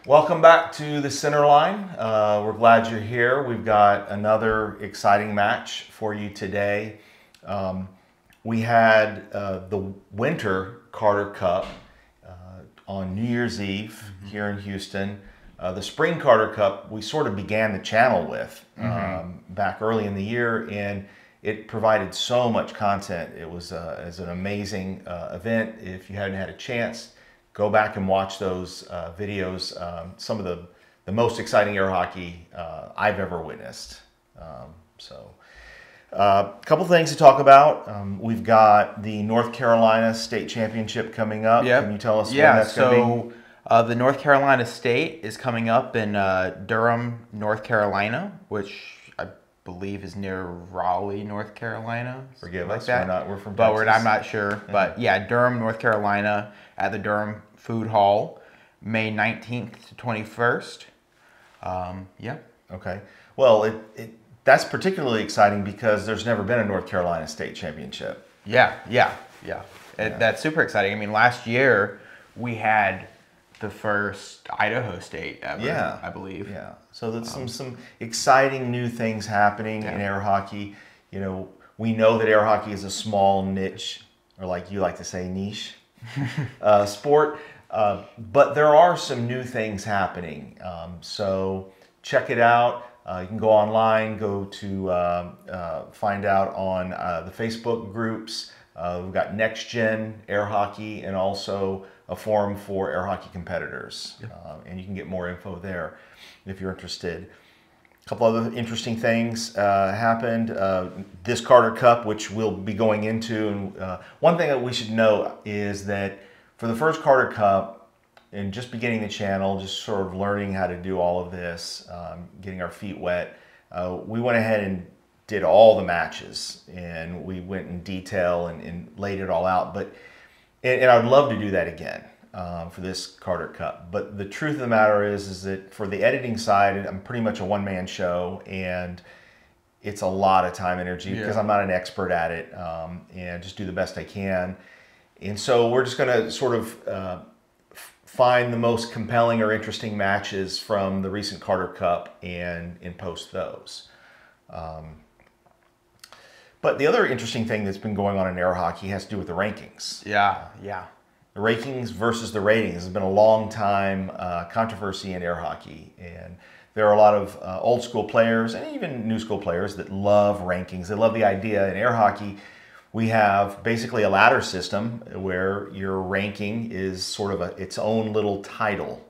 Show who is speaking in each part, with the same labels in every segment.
Speaker 1: Welcome back to the Centerline. We're glad you're here. We've got another exciting match for you today. We had the Winter Carter Cup on New Year's Eve here in Houston. The Spring Carter Cup we sort of began the channel with back early in the year, and it provided so much content. It was an amazing event. If you hadn't had a chance, go back and watch those videos. Some of the most exciting air hockey I've ever witnessed. A couple things to talk about. We've got the North Carolina State Championship coming up. Yep. Can you tell us when that's going to be?
Speaker 2: The North Carolina State is coming up in Durham, North Carolina, which I believe is near Raleigh, North Carolina.
Speaker 1: Forgive
Speaker 2: like
Speaker 1: us,
Speaker 2: that.
Speaker 1: we're from
Speaker 2: but
Speaker 1: Texas.
Speaker 2: I'm not sure. But yeah, Durham, North Carolina at the Durham Food Hall, May 19th to 21st. Yeah. Okay.
Speaker 1: Well, that's particularly exciting because there's never been a North Carolina State Championship.
Speaker 2: Yeah. That's super exciting. I mean, last year we had the first Idaho State ever, I believe.
Speaker 1: Yeah. So there's some exciting new things happening in air hockey. You know, we know that air hockey is a small niche, or like you like to say, niche sport. But there are some new things happening. So check it out. You can go online, go to find out on the Facebook groups. We've got Next Gen Air Hockey and also a forum for air hockey competitors. And you can get more info there if you're interested. A couple other interesting things happened. This Carter Cup, which we'll be going into. And one thing that we should note is that for the first Carter Cup, and just beginning the channel, just sort of learning how to do all of this, getting our feet wet, we went ahead and did all the matches, and we went in detail and laid it all out. And I'd love to do that again for this Carter Cup. But the truth of the matter is that for the editing side, I'm pretty much a one-man show, and it's a lot of time and energy because I'm not an expert at it, and just do the best I can. And so we're just going to sort of find the most compelling or interesting matches from the recent Carter Cup and post those. But the other interesting thing that's been going on in air hockey has to do with the rankings.
Speaker 2: Yeah.
Speaker 1: The rankings versus the ratings has been a long time controversy in air hockey. And there are a lot of old school players and even new school players that love rankings. They love the idea. In air hockey, we have basically a ladder system where your ranking is sort of its own little title.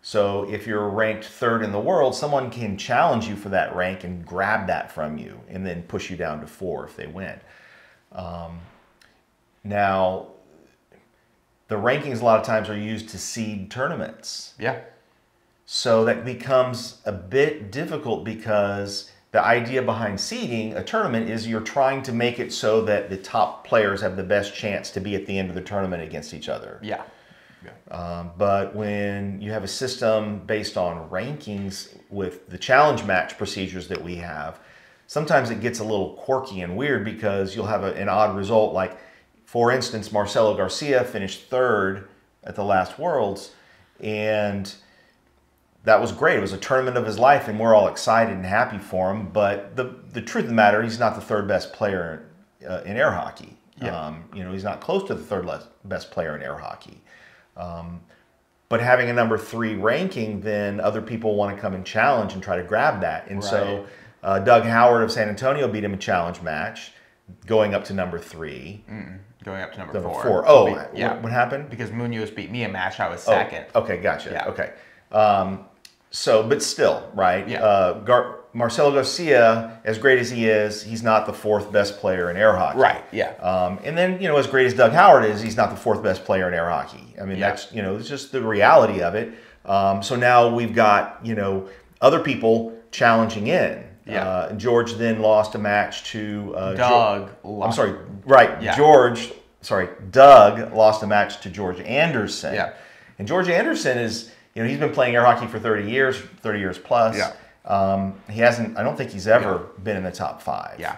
Speaker 1: So if you're ranked third in the world, someone can challenge you for that rank and grab that from you and then push you down to 4 if they win. Now, the rankings a lot of times are used to seed tournaments.
Speaker 2: Yeah.
Speaker 1: So that becomes a bit difficult because the idea behind seeding a tournament is you're trying to make it so that the top players have the best chance to be at the end of the tournament against each other.
Speaker 2: Yeah.
Speaker 1: But when you have a system based on rankings with the challenge match procedures that we have, sometimes it gets a little quirky and weird because you'll have an odd result. Like, for instance, Marcelo Garcia finished third at the last Worlds, and that was great. It was a tournament of his life, and we're all excited and happy for him. But the truth of the matter, he's not the third best player in air hockey. You know, he's not close to the third best player in air hockey. But having a number 3 ranking, then other people want to come and challenge and try to grab that. And so Doug Howard of San Antonio beat him a challenge match, going up to number 3.
Speaker 2: Going up to number 4.
Speaker 1: What happened?
Speaker 2: Because Munoz beat me a match, I was second.
Speaker 1: Okay, gotcha. Okay. But still, right? Marcelo Garcia, as great as he is, he's not the 4th best player in air hockey.
Speaker 2: Right, yeah.
Speaker 1: And then, you know, as great as Doug Howard is, he's not the 4th best player in air hockey. I mean, that's, you know, it's just the reality of it. So now we've got, you know, other people challenging in. George then lost a match to
Speaker 2: Doug.
Speaker 1: Doug lost a match to George Anderson.
Speaker 2: Yeah.
Speaker 1: And George Anderson is, you know, he's been playing air hockey for 30 years plus.
Speaker 2: Yeah.
Speaker 1: He hasn't, I don't think he's ever been in the top 5.
Speaker 2: Yeah.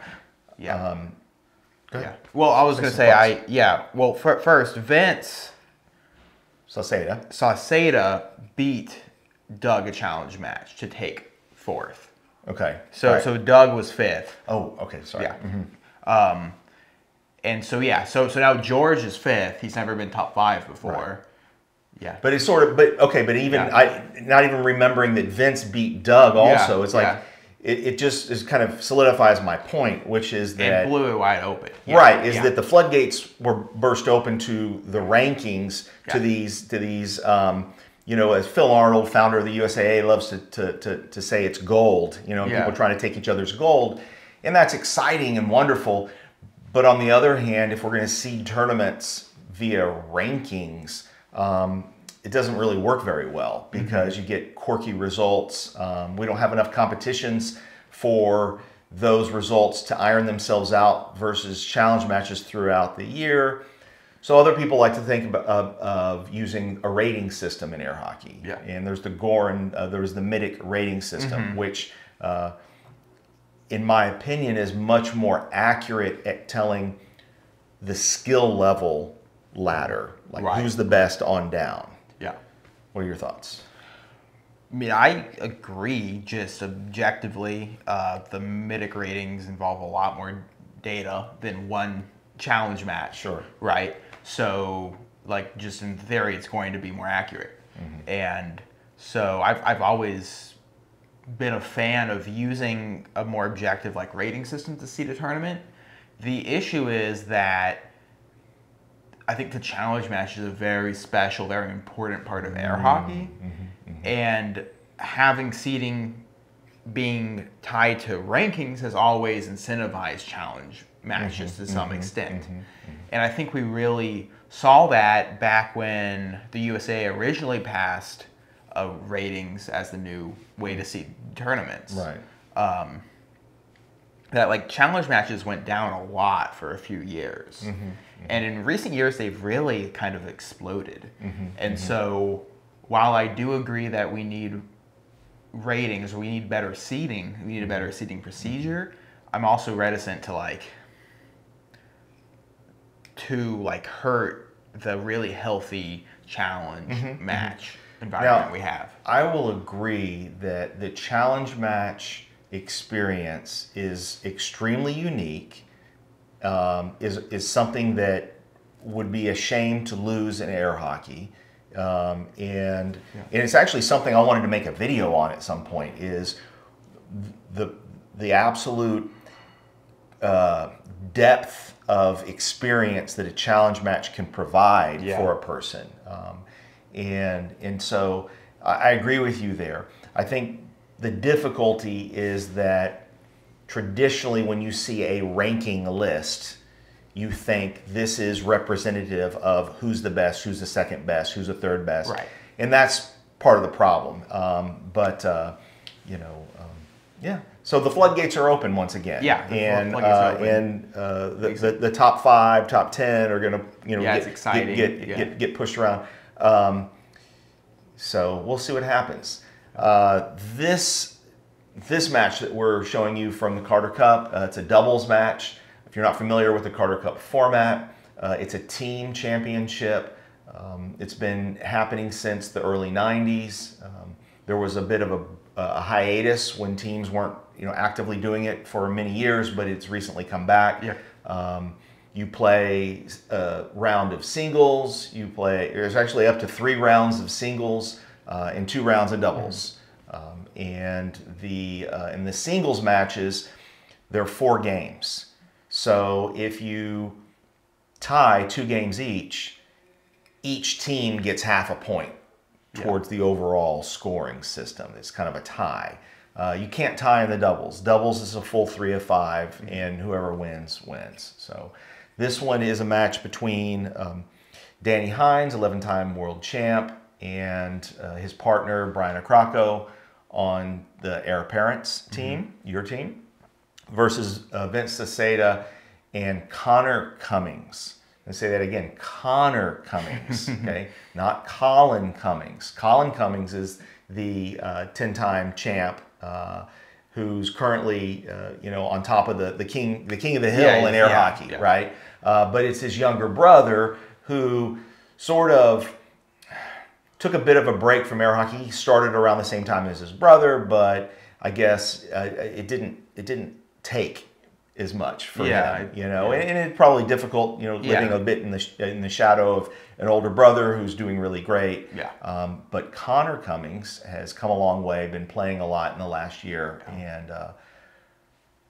Speaker 1: Go ahead.
Speaker 2: Well, I was going to say, well, first, Vince Sauceda beat Doug a challenge match to take 4th.
Speaker 1: Okay.
Speaker 2: So Doug was 5th.
Speaker 1: Oh, okay. Sorry.
Speaker 2: Yeah. Mm-hmm. And so now George is 5th. He's never been top 5 before.
Speaker 1: Right.
Speaker 2: Yeah.
Speaker 1: But it's sort of, but even not even remembering that Vince beat Doug also. It's like it just is kind of solidifies my point, which is that
Speaker 2: it blew it wide open.
Speaker 1: Right. Is that the floodgates were burst open to the rankings to these as Phil Arnold, founder of the USAA, loves to say it's gold. People trying to take each other's gold, and that's exciting and wonderful. But on the other hand, if we're going to seed tournaments via rankings, it doesn't really work very well because you get quirky results. We don't have enough competitions for those results to iron themselves out versus challenge matches throughout the year. So other people like to think of using a rating system in air hockey. Yeah. And there's the Goran, there's the Mitic rating system, which in my opinion is much more accurate at telling the skill level ladder, like who's the best on down.
Speaker 2: Yeah.
Speaker 1: What are your thoughts?
Speaker 2: I mean, I agree. Just objectively, the Mitic ratings involve a lot more data than one challenge match.
Speaker 1: Sure.
Speaker 2: Right. So, like, just in theory, it's going to be more accurate. And so, I've always been a fan of using a more objective like rating system to seed a tournament. The issue is that I think the challenge match is a very special, very important part of air hockey. And having seeding being tied to rankings has always incentivized challenge matches to some extent. And I think we really saw that back when the USA originally passed ratings as the new way to seed tournaments.
Speaker 1: Right.
Speaker 2: That like challenge matches went down a lot for a few years. And in recent years, they've really kind of exploded. And so while I do agree that we need ratings, or we need better seeding, we need a better seeding procedure, I'm also reticent to hurt the really healthy challenge match environment we have.
Speaker 1: I will agree that the challenge match experience is extremely unique, is something that would be a shame to lose in air hockey. And it's actually something I wanted to make a video on at some point, is the absolute depth of experience that a challenge match can provide for a person. And so I agree with you there. I think the difficulty is that traditionally when you see a ranking list, you think this is representative of who's the best, who's the second best, who's the third best.
Speaker 2: Right.
Speaker 1: And that's part of the problem. So the floodgates are open once again.
Speaker 2: Yeah.
Speaker 1: And the top 5, top 10 are going to get pushed around. So we'll see what happens. This match that we're showing you from the Carter Cup, it's a doubles match. If you're not familiar with the Carter Cup format, it's a team championship. It's been happening since the early 90s. There was a bit of a hiatus when teams weren't actively doing it for many years, but it's recently come back. Yeah. You play a round of singles. There's actually up to 3 rounds of singles and 2 rounds of doubles. And in the singles matches, there are 4 games. So if you tie 2 games each team gets half a point towards the overall scoring system. It's kind of a tie. You can't tie in the doubles. Doubles is a full 3 of 5, and whoever wins, wins. So this one is a match between Danny Hynes, 11-time world champ, and his partner, Brian Accrocco, on the Heir Apparent's team, your team, versus Vince Sauceda and Connor Cummings. And say that again, Connor Cummings, okay? Not Colin Cummings. Colin Cummings is the 10-time champ who's currently, on top of the king of the hill in air hockey, right? But it's his younger brother who sort of, took a bit of a break from air hockey. He started around the same time as his brother, but I guess it didn't take as much for him, you know, and it's probably difficult, you know, living a bit in the shadow of an older brother who's doing really great. But Connor Cummings has come a long way, been playing a lot in the last year, and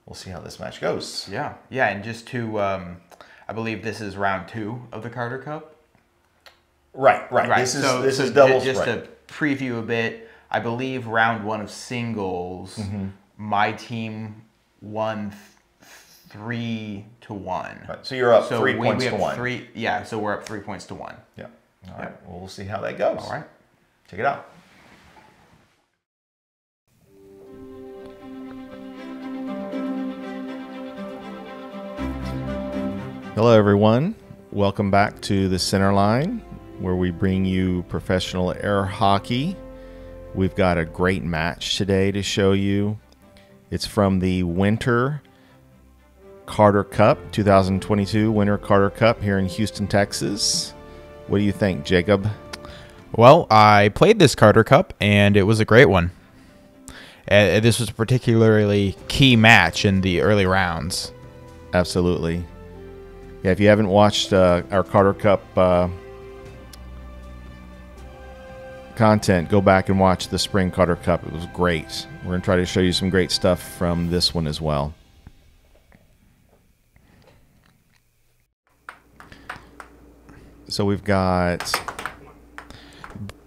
Speaker 1: we'll see how this match goes.
Speaker 2: Yeah, and just to, I believe this is round 2 of the Carter Cup.
Speaker 1: Right. This is doubles.
Speaker 2: Just to preview a bit, I believe round 1 of singles, my team won 3-1.
Speaker 1: Right. So you're up 3 points to 1.
Speaker 2: So we're up 3 points to 1.
Speaker 1: Yeah. All right. Well, we'll see how that goes.
Speaker 2: All right.
Speaker 1: Check it out. Hello, everyone. Welcome back to the Centerline, where we bring you professional air hockey. We've got a great match today to show you. It's from the Winter Carter Cup, 2022 Winter Carter Cup here in Houston, Texas. What do you think, Jacob?
Speaker 2: Well, I played this Carter Cup, and it was a great one. This was a particularly key match in the early rounds.
Speaker 1: Absolutely. Yeah, if you haven't watched our Carter Cup content, go back and watch the Spring Carter Cup. It was great. We're going to try to show you some great stuff from this one as well. So we've got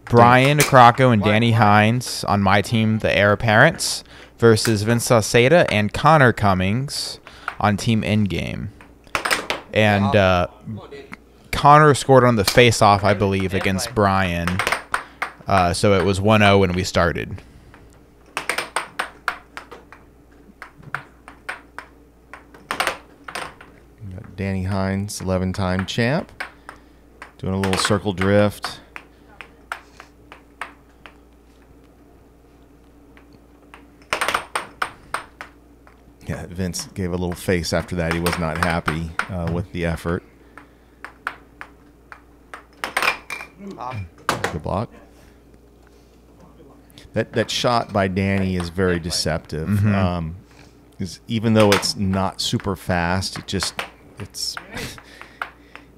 Speaker 2: Brian Accrocco and Danny Hynes on my team, the Heir Apparents, versus Sauceda and Connor Cummings on Team Endgame. And Connor scored on the face-off, I believe, against Brian. So it was 1-0 when we started.
Speaker 1: Danny Hynes, 11-time champ, doing a little circle drift. Yeah, Vince gave a little face after that. He was not happy with the effort. Good block. That shot by Danny is very deceptive. Because even though it's not super fast,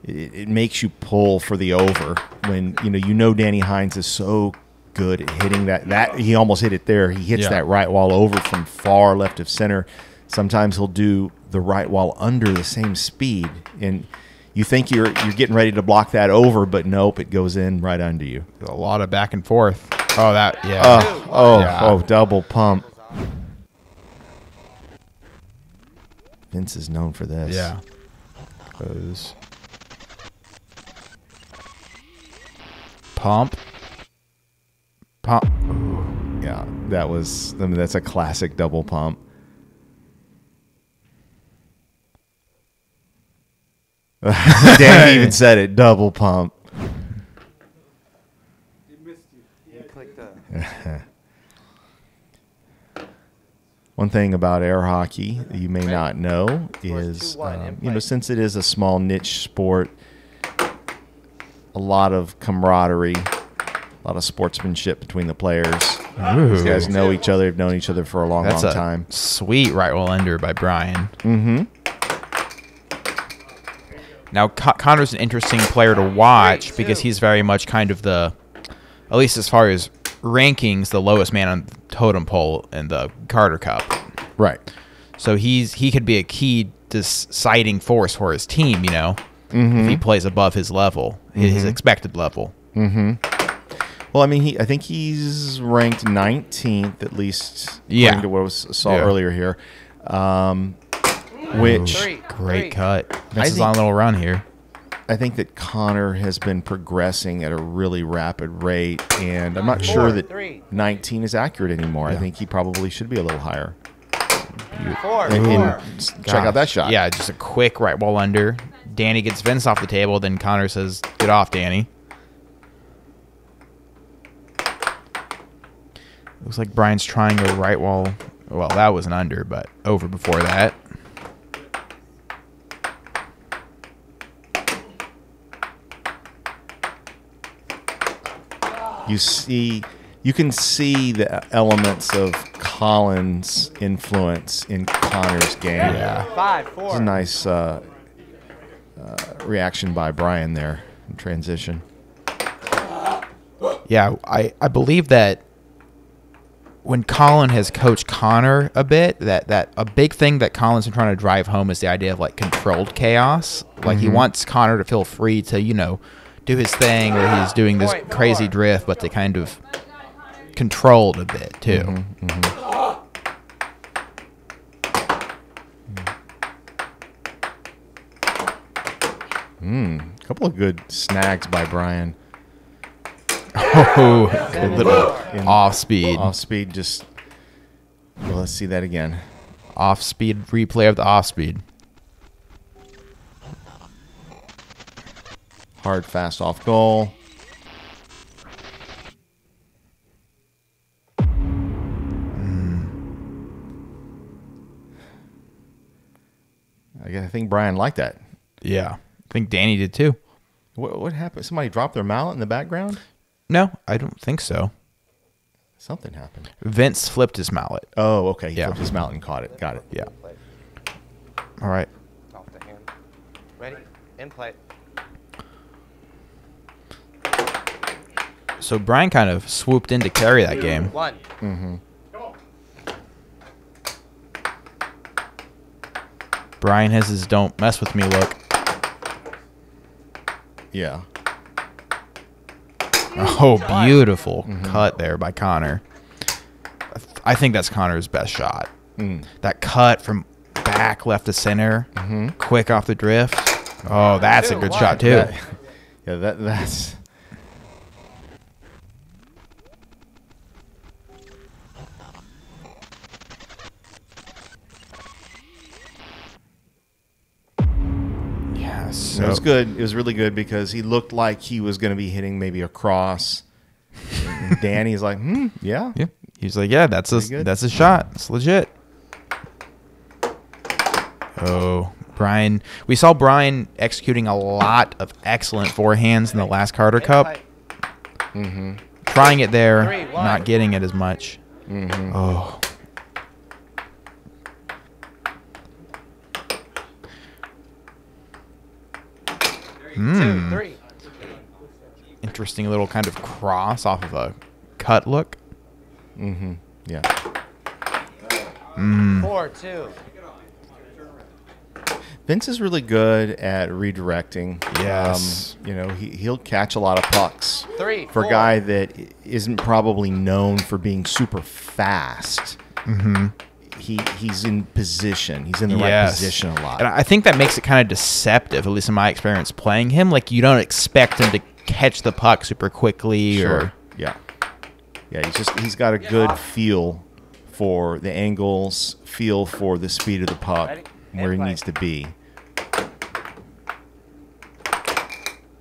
Speaker 1: it makes you pull for the over. When you know Danny Hynes is so good at hitting that he almost hit it there. He hits that right wall over from far left of center. Sometimes he'll do the right wall under the same speed, and you think you're getting ready to block that over, but nope, it goes in right under you.
Speaker 2: A lot of back and forth. Oh, that
Speaker 1: double pump. Vince is known for this.
Speaker 2: Yeah. Pump.
Speaker 1: Ooh, yeah, that's a classic double pump. Danny even said it, double pump.
Speaker 3: You missed you. Clicked
Speaker 1: One thing about air hockey that you may not know is, since it is a small niche sport, a lot of camaraderie, a lot of sportsmanship between the players. These guys know each other. Have known each other for a long time.
Speaker 2: Sweet right wall under by Brian. Now, Connor's an interesting player to watch because he's very much kind of at least as far as rankings, the lowest man on the totem pole in the Carter Cup.
Speaker 1: Right.
Speaker 2: So he could be a key deciding force for his team, if he plays above his level, his expected level.
Speaker 1: Well, I mean, I think he's ranked 19th, at least, according to what I saw earlier here.
Speaker 2: Great cut. This is on a little run here.
Speaker 1: I think that Connor has been progressing at a really rapid rate, and I'm not sure that 19 is accurate anymore. I think he probably should be a little higher. Check out that shot.
Speaker 2: Yeah, just a quick right wall under. Danny gets Vince off the table, then Connor says, "Get off, Danny." Looks like Brian's trying a right wall. Well, that was an under, but over before that.
Speaker 1: you can see the elements of Colin's influence in Connor's game.
Speaker 2: Yeah.
Speaker 3: 5-4.
Speaker 1: It's a nice reaction by Brian there in transition.
Speaker 2: Yeah, I believe that when Colin has coached Connor a bit, that a big thing that Colin's been trying to drive home is the idea of like controlled chaos. Like he wants Connor to feel free to, do his thing where he's doing this crazy drift, but to kind of controlled a bit too.
Speaker 1: A couple of good snags by Brian.
Speaker 2: Oh, good little off speed.
Speaker 1: Off speed, just. Well, let's see that again.
Speaker 2: Off speed replay of the off speed.
Speaker 1: Hard, fast, off goal. I think Brian liked that.
Speaker 2: Yeah, I think Danny did too.
Speaker 1: What happened? Somebody dropped their mallet in the background?
Speaker 2: No, I don't think so.
Speaker 1: Something happened.
Speaker 2: Vince flipped his mallet.
Speaker 1: Oh, okay. He
Speaker 2: Yeah.
Speaker 1: flipped his mallet and caught it. Got it.
Speaker 2: Yeah. All right.
Speaker 3: Off the hand. Ready? In play.
Speaker 2: So Brian kind of swooped in to carry that game.
Speaker 3: 1.
Speaker 2: Brian has his "don't mess with me" look.
Speaker 1: Yeah.
Speaker 2: Oh, beautiful cut there by Connor. I think that's Connor's best shot. That cut from back left to center, quick off the drift. Oh, that's a good shot too.
Speaker 1: That's.
Speaker 2: Yeah,
Speaker 1: It was good. It was really good because he looked like he was going to be hitting maybe a cross. And Danny's like, yeah.
Speaker 2: Yeah. He's like, yeah, that's a shot. It's legit. Oh, Brian. We saw Brian executing a lot of excellent forehands in the last Carter Cup. Trying it there,
Speaker 3: 3-1.
Speaker 2: not getting it as much. Oh.
Speaker 3: Two, 3.
Speaker 2: Interesting little kind of cross off of a cut look.
Speaker 1: Yeah.
Speaker 3: 4-2.
Speaker 1: Vince is really good at redirecting.
Speaker 2: Yes.
Speaker 1: He'll catch a lot of pucks.
Speaker 3: 3,
Speaker 1: For a
Speaker 3: 4.
Speaker 1: guy that isn't probably known for being super fast. He's in position. He's in the right position a lot.
Speaker 2: And I think that makes it kind of deceptive, at least in my experience playing him. Like, you don't expect him to catch the puck super quickly.
Speaker 1: Sure. Yeah. He's got a good feel for the angles, feel for the speed of the puck, where he needs to be.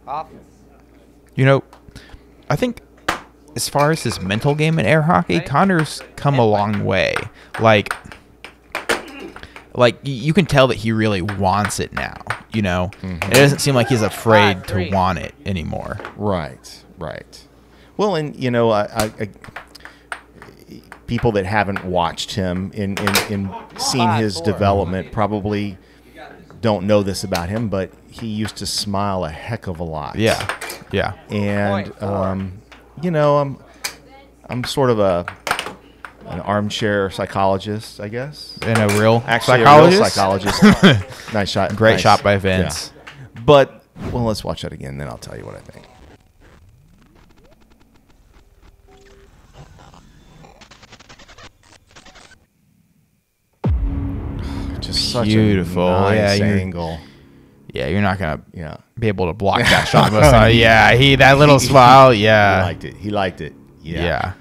Speaker 3: Off.
Speaker 2: I think as far as his mental game in air hockey, Connor's come a long way. Like you can tell that he really wants it now, It doesn't seem like he's afraid to want it anymore.
Speaker 1: Right. Well, and I people that haven't watched him in seen his development probably don't know this about him, but he used to smile a heck of a lot.
Speaker 2: Yeah.
Speaker 1: And I'm sort of an armchair psychologist, I guess.
Speaker 2: And a real
Speaker 1: Actually,
Speaker 2: psychologist.
Speaker 1: a real psychologist. Nice shot.
Speaker 2: Great
Speaker 1: Nice.
Speaker 2: shot by Vince.
Speaker 1: Yeah. But let's watch that again, then I'll tell you what I think. Just such
Speaker 2: Beautiful.
Speaker 1: a nice
Speaker 2: Yeah,
Speaker 1: angle.
Speaker 2: Yeah, you're not gonna
Speaker 1: Yeah.
Speaker 2: be able to block that shot. Yeah, that little smile. Yeah,
Speaker 1: He liked it.
Speaker 2: yeah.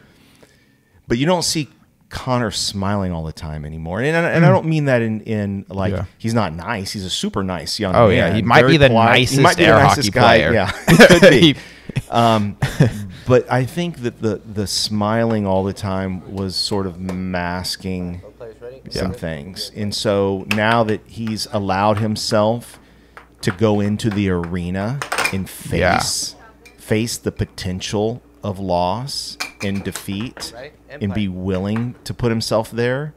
Speaker 1: But you don't see Connor smiling all the time anymore, and I don't mean that in like he's not nice. He's a super nice young man.
Speaker 2: Oh yeah, he might be the nicest air hockey player.
Speaker 1: Yeah, could be. But I think that the smiling all the time was sort of masking some things, and so now that he's allowed himself to go into the arena and face the potential of loss and defeat
Speaker 3: Ready?
Speaker 1: and be willing to put himself there,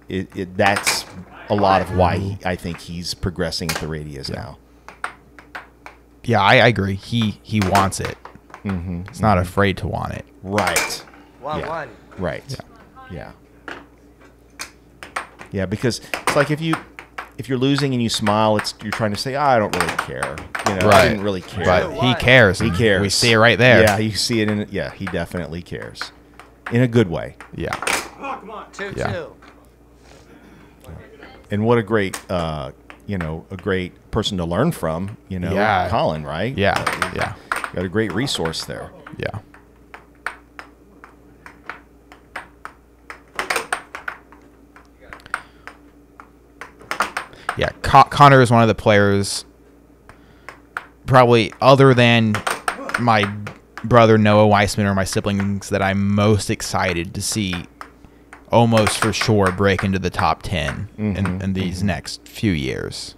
Speaker 1: that's a lot of why I think he's progressing at the rate he is now.
Speaker 2: Yeah, I agree. He wants it. He's not afraid to want it.
Speaker 1: Right.
Speaker 3: 1-1.
Speaker 1: Right. Yeah. Yeah, because it's like if you're losing and you smile, you're trying to say, I don't really care. You know, I didn't really care.
Speaker 2: But he cares.
Speaker 1: He cares.
Speaker 2: We see it right there.
Speaker 1: Yeah, you see it he definitely cares. In a good way.
Speaker 2: Yeah.
Speaker 3: 2-2.
Speaker 2: Yeah.
Speaker 1: And what a great a great person to learn from, Colin, right?
Speaker 2: Yeah. Yeah.
Speaker 1: Got a great resource there.
Speaker 2: Yeah. Yeah, Connor is one of the players, probably other than my brother Noah Weissman or my siblings, that I'm most excited to see almost for sure break into the top 10 in these next few years.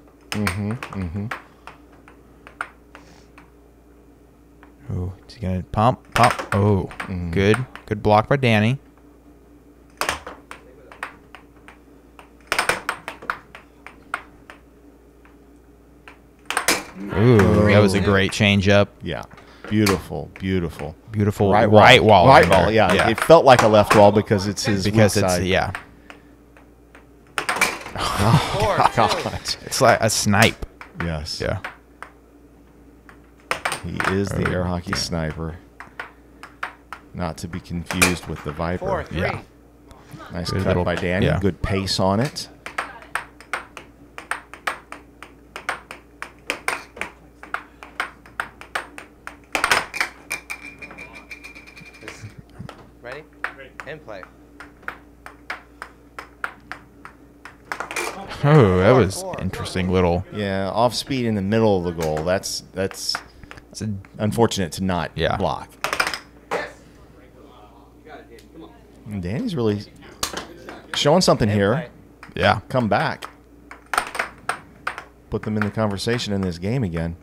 Speaker 2: Oh, is he going to pump? Oh, good block by Danny. Ooh, that was a great changeup.
Speaker 1: Yeah. Beautiful.
Speaker 2: Right wall.
Speaker 1: Right wall, yeah. It felt like a left wall because it's his weak side.
Speaker 2: Yeah.
Speaker 1: Oh, God.
Speaker 2: It's like a snipe.
Speaker 1: Yes.
Speaker 2: Yeah.
Speaker 1: He is the air hockey sniper. Not to be confused with the Viper.
Speaker 3: 4-3.
Speaker 2: Yeah.
Speaker 1: Nice
Speaker 2: Good
Speaker 1: cut
Speaker 2: little-
Speaker 1: by Danny.
Speaker 2: yeah.
Speaker 1: Good pace on it.
Speaker 3: Ready? In play.
Speaker 2: Oh, that was interesting little.
Speaker 1: Yeah, off speed in the middle of the goal. That's
Speaker 2: It's a,
Speaker 1: unfortunate to not
Speaker 2: Yeah.
Speaker 1: block. And Danny's really showing something
Speaker 3: In
Speaker 1: here.
Speaker 3: play.
Speaker 2: yeah.
Speaker 1: Come back. Put them in the conversation in this game again.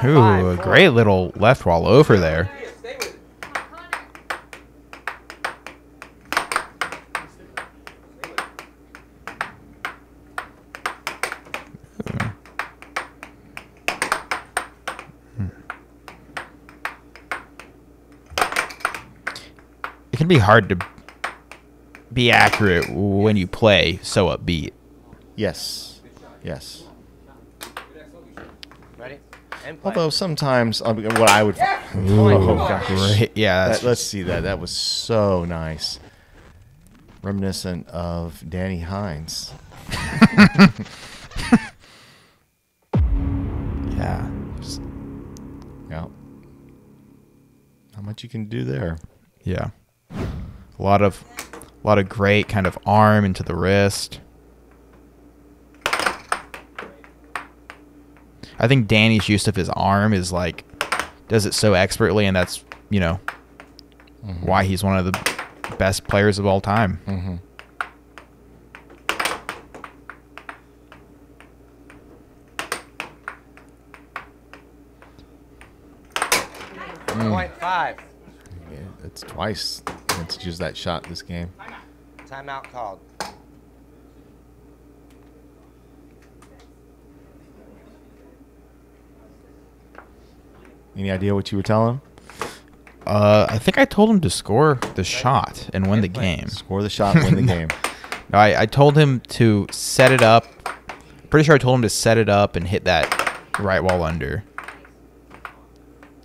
Speaker 2: Ooh, a great little left wall over there. It can be hard to be accurate when you play so upbeat.
Speaker 1: Yes.
Speaker 3: Ready? In play.
Speaker 1: Although sometimes, what I would...
Speaker 2: Ooh,
Speaker 1: Oh, gosh.
Speaker 2: great. Yeah, that's
Speaker 1: Let's see that. That was so nice. Reminiscent of Danny Hynes.
Speaker 2: yeah. Just-
Speaker 1: Yeah. Not much you can do there.
Speaker 2: yeah. A lot of great kind of arm into the wrist. I think Danny's use of his arm is like does it so expertly, and that's why he's one of the best players of all time.
Speaker 3: 0.5.
Speaker 1: Yeah, it's twice Vince used that shot this game.
Speaker 3: Timeout called.
Speaker 1: Any idea what you were telling him?
Speaker 2: I think I told him to score the shot and win the game.
Speaker 1: Score the shot and win the game.
Speaker 2: No, I told him to set it up. Pretty sure I told him to set it up and hit that right wall under.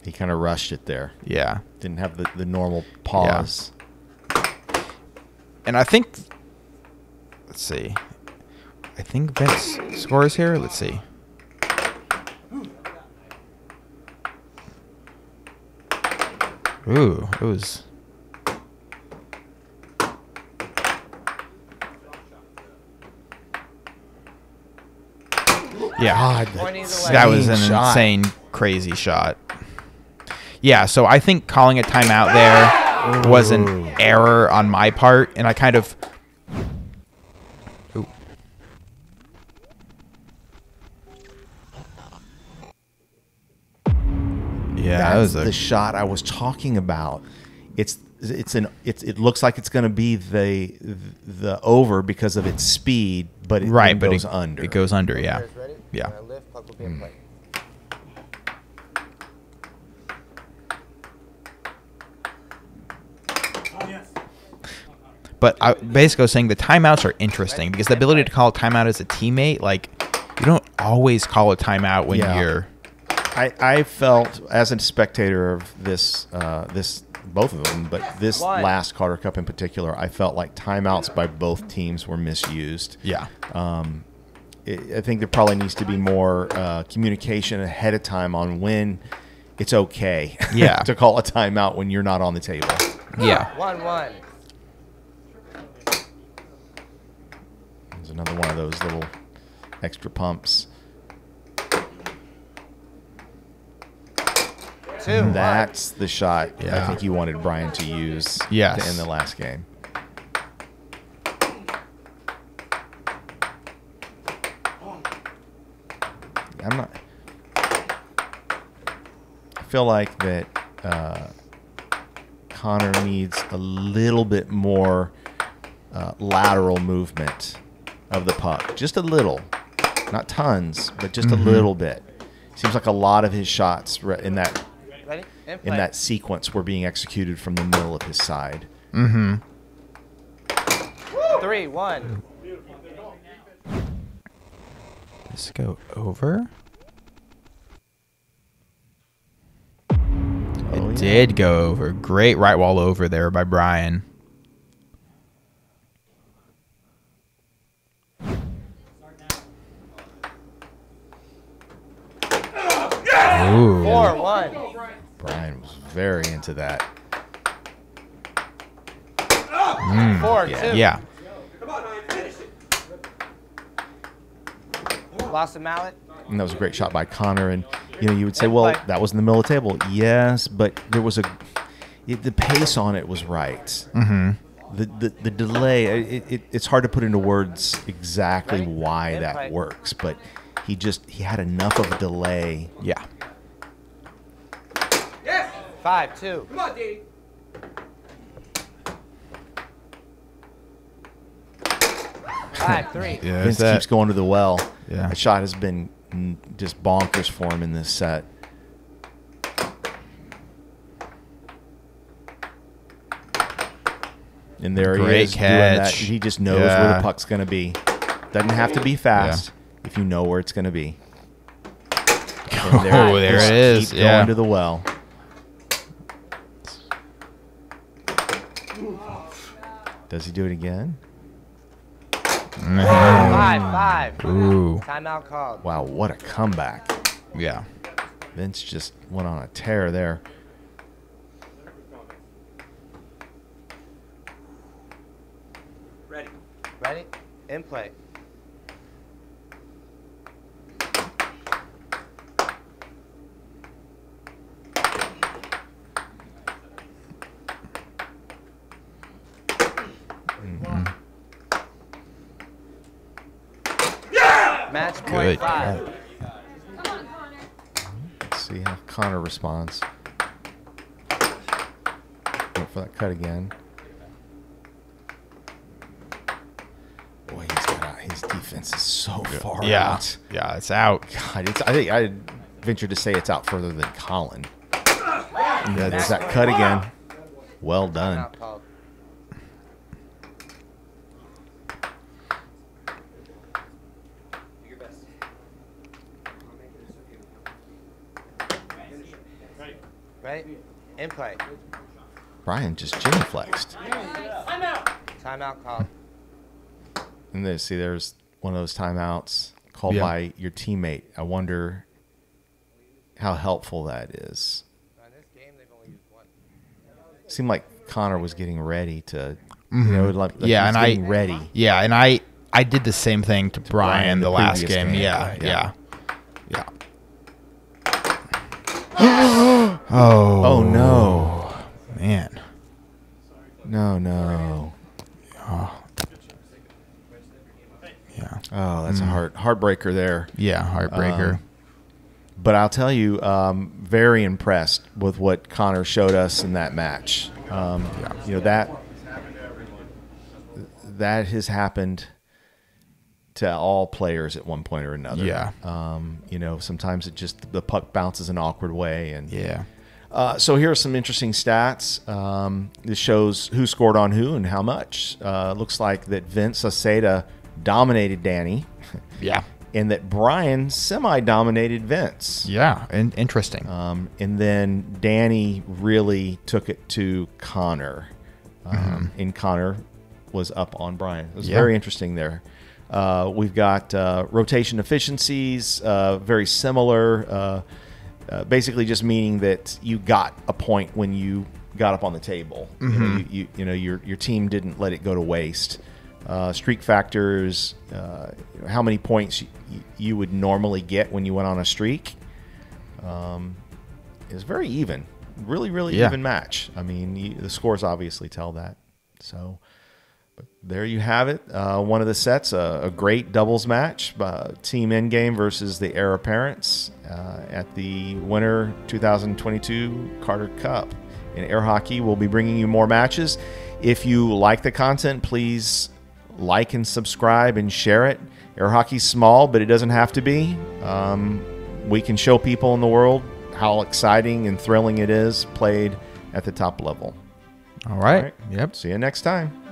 Speaker 1: He kind of rushed it there.
Speaker 2: Yeah.
Speaker 1: Didn't have the normal pause.
Speaker 2: And I think, let's see. I think Vince scores here. Let's see. Ooh, it was. Yeah,
Speaker 1: God,
Speaker 2: that was an
Speaker 1: shot.
Speaker 2: insane, crazy shot. Yeah, so I think calling a timeout there was an error on my part, and I kind of. Ooh. Yeah,
Speaker 1: that's the shot I was talking about. It looks like it's going to be the over because of its speed, but it goes under.
Speaker 2: It goes under, yeah.
Speaker 3: Ready?
Speaker 2: Yeah.
Speaker 3: Lift, puck will be in play.
Speaker 2: But I basically was saying the timeouts are interesting because the ability to call a timeout as a teammate, like, you don't always call a timeout when you're.
Speaker 1: I felt as a spectator of this both of them, but this last Calder Cup in particular, I felt like timeouts by both teams were misused.
Speaker 2: Yeah.
Speaker 1: I think there probably needs to be more communication ahead of time on when it's okay to call a timeout when you're not on the table.
Speaker 2: Yeah.
Speaker 3: 1-1.
Speaker 1: There's another one of those little extra pumps.
Speaker 3: 2-1.
Speaker 1: That's the shot I think you wanted Brian to use to end the last game. I feel like that Connor needs a little bit more lateral movement of the puck. Just a little. Not tons, but just a little bit. Seems like a lot of his shots in that sequence were being executed from the middle of his side.
Speaker 3: 3-1.
Speaker 2: Let's go over. It did go over. Great right wall over there by Brian. Ooh.
Speaker 3: 4-1.
Speaker 1: Brian was very into that.
Speaker 3: 4-2.
Speaker 2: Yeah.
Speaker 3: Lost the mallet.
Speaker 1: And that was a great shot by Connor. And you would say, well, that was in the middle of the table. Yes, but there was the pace on it was right. The delay. It's hard to put into words exactly why that works, but he had enough of a delay.
Speaker 2: Yeah.
Speaker 3: 5-2.
Speaker 4: Come on, Danny.
Speaker 3: 5-3.
Speaker 2: Yeah,
Speaker 1: Vince keeps going to the well.
Speaker 2: Yeah.
Speaker 1: That shot has been just bonkers for him in this set. And there he
Speaker 2: Great
Speaker 1: is
Speaker 2: catch.
Speaker 1: doing that. He just knows where the puck's going to be. Doesn't have to be fast if you know where it's going to be. And
Speaker 2: there it is.
Speaker 1: Keep going to the well. Does he do it again?
Speaker 3: 5-5.
Speaker 2: Ooh.
Speaker 3: Timeout called.
Speaker 1: Wow, what a comeback.
Speaker 2: Yeah.
Speaker 1: Vince just went on a tear there.
Speaker 3: Ready? In play. Match point
Speaker 2: Good.
Speaker 3: 5.
Speaker 1: Let's see how Connor responds. Wait for that cut again. Boy, his defense is so far out.
Speaker 2: Yeah, it's out.
Speaker 1: God, I think I'd venture to say it's out further than Colin. Yeah, there's that cut again. Well done.
Speaker 3: Timeout called. Ready? In play.
Speaker 1: Brian just genuflexed.
Speaker 3: Timeout called.
Speaker 1: And there's one of those timeouts called by your teammate. I wonder how helpful that is.
Speaker 3: In this game, they've only used one.
Speaker 1: Seemed like Connor was getting ready to, like
Speaker 2: Yeah,
Speaker 1: he was
Speaker 2: and
Speaker 1: getting ready.
Speaker 2: Yeah, and I did the same thing to Brian
Speaker 1: the
Speaker 2: the last
Speaker 1: previous
Speaker 2: game.
Speaker 1: game.
Speaker 2: Yeah.
Speaker 1: Yeah.
Speaker 2: Oh
Speaker 1: no,
Speaker 2: man.
Speaker 1: no.
Speaker 2: Yeah.
Speaker 1: Oh, that's a heartbreaker there.
Speaker 2: Yeah, heartbreaker.
Speaker 1: But I'll tell you, very impressed with what Connor showed us in that match. You know, that has happened to all players at one point or another.
Speaker 2: Yeah.
Speaker 1: You know, sometimes the puck bounces an awkward way. And
Speaker 2: Yeah.
Speaker 1: So here are some interesting stats. This shows who scored on who and how much. Looks like that Vince Sauceda dominated Danny.
Speaker 2: Yeah.
Speaker 1: And that Brian semi-dominated Vince.
Speaker 2: Yeah, and interesting.
Speaker 1: And then Danny really took it to Connor. And Connor was up on Brian. It was very interesting there. We've got rotation efficiencies, very similar. Basically just meaning that you got a point when you got up on the table. You know, your team didn't let it go to waste. Streak factors, how many points you would normally get when you went on a streak, is very even. Really even match. I mean, the scores obviously tell that. So but there you have it. One of the sets, a great doubles match, Team Endgame versus the Heir Apparents at the Winter 2022 Carter Cup. In air hockey, we'll be bringing you more matches. If you like the content, please like and subscribe and share it. Air hockey's small, but it doesn't have to be. We can show people in the world how exciting and thrilling it is played at the top level.
Speaker 2: All right. Yep.
Speaker 1: See you next time.